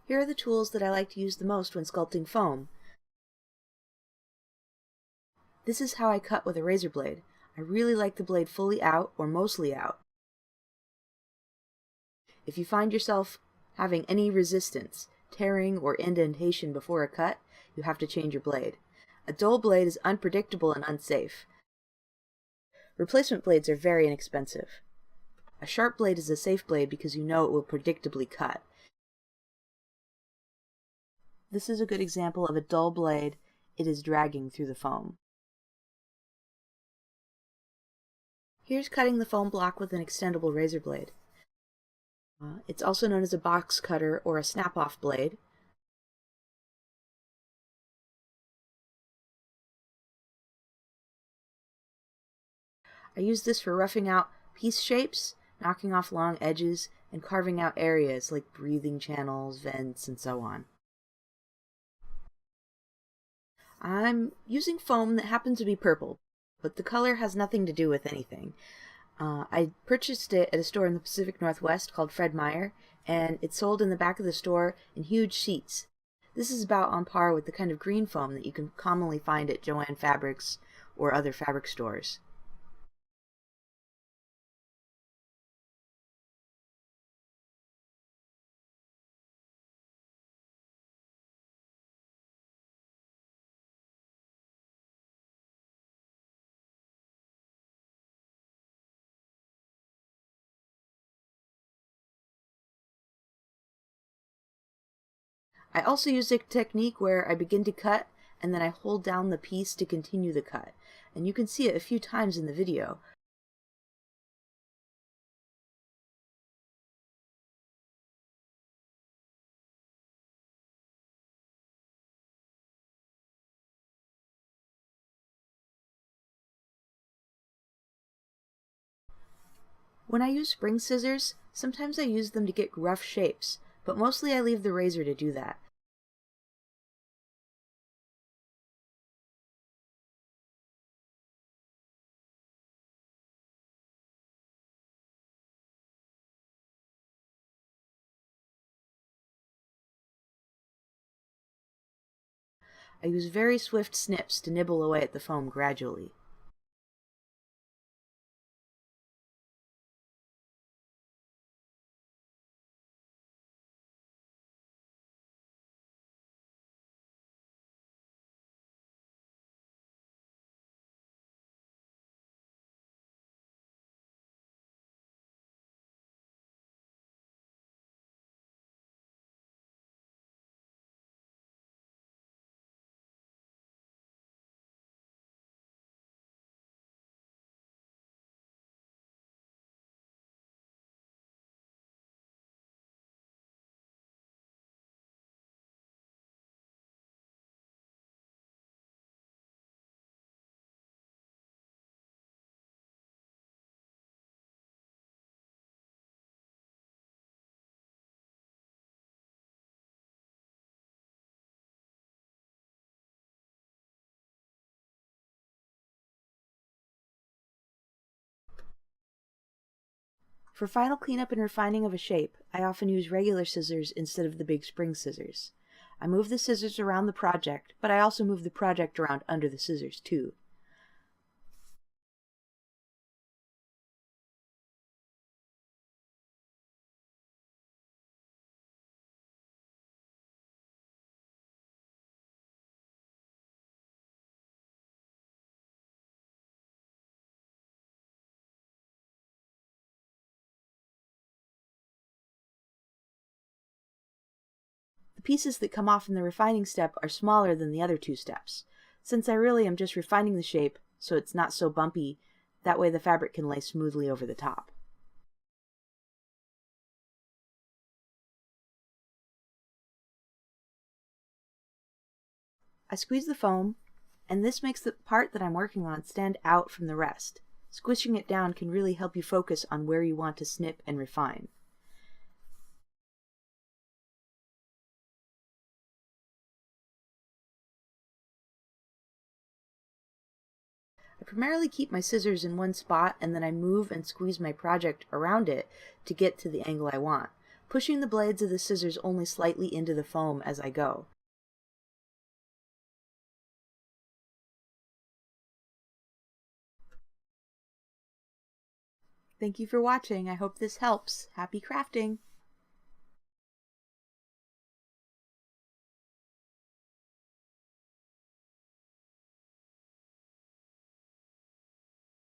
Here are the tools that I like to use the most when sculpting foam. This is how I cut with a razor blade. I really like the blade fully out or mostly out. If you find yourself having any resistance, tearing, or indentation before a cut, you have to change your blade. A dull blade is unpredictable and unsafe. Replacement blades are very inexpensive. A sharp blade is a safe blade because you know it will predictably cut. This is a good example of a dull blade. It is dragging through the foam. Here's cutting the foam block with an extendable razor blade. It's also known as a box cutter or a snap-off blade. I use this for roughing out piece shapes, knocking off long edges, and carving out areas like breathing channels, vents, and so on. I'm using foam that happens to be purple, but the color has nothing to do with anything. I purchased it at a store in the Pacific Northwest called Fred Meyer, and it's sold in the back of the store in huge sheets. This is about on par with the kind of green foam that you can commonly find at Joann Fabrics or other fabric stores. I also use a technique where I begin to cut and then I hold down the piece to continue the cut, and you can see it a few times in the video. When I use spring scissors, sometimes I use them to get rough shapes, but mostly I leave the razor to do that. I use very swift snips to nibble away at the foam gradually. For final cleanup and refining of a shape, I often use regular scissors instead of the big spring scissors. I move the scissors around the project, but I also move the project around under the scissors too. The pieces that come off in the refining step are smaller than the other two steps. Since I really am just refining the shape so it's not so bumpy, that way the fabric can lay smoothly over the top. I squeeze the foam, and this makes the part that I'm working on stand out from the rest. Squishing it down can really help you focus on where you want to snip and refine. I primarily keep my scissors in one spot and then I move and squeeze my project around it to get to the angle I want. pushing the blades of the scissors only slightly into the foam as I go. Thank you for watching. I hope this helps. Happy crafting!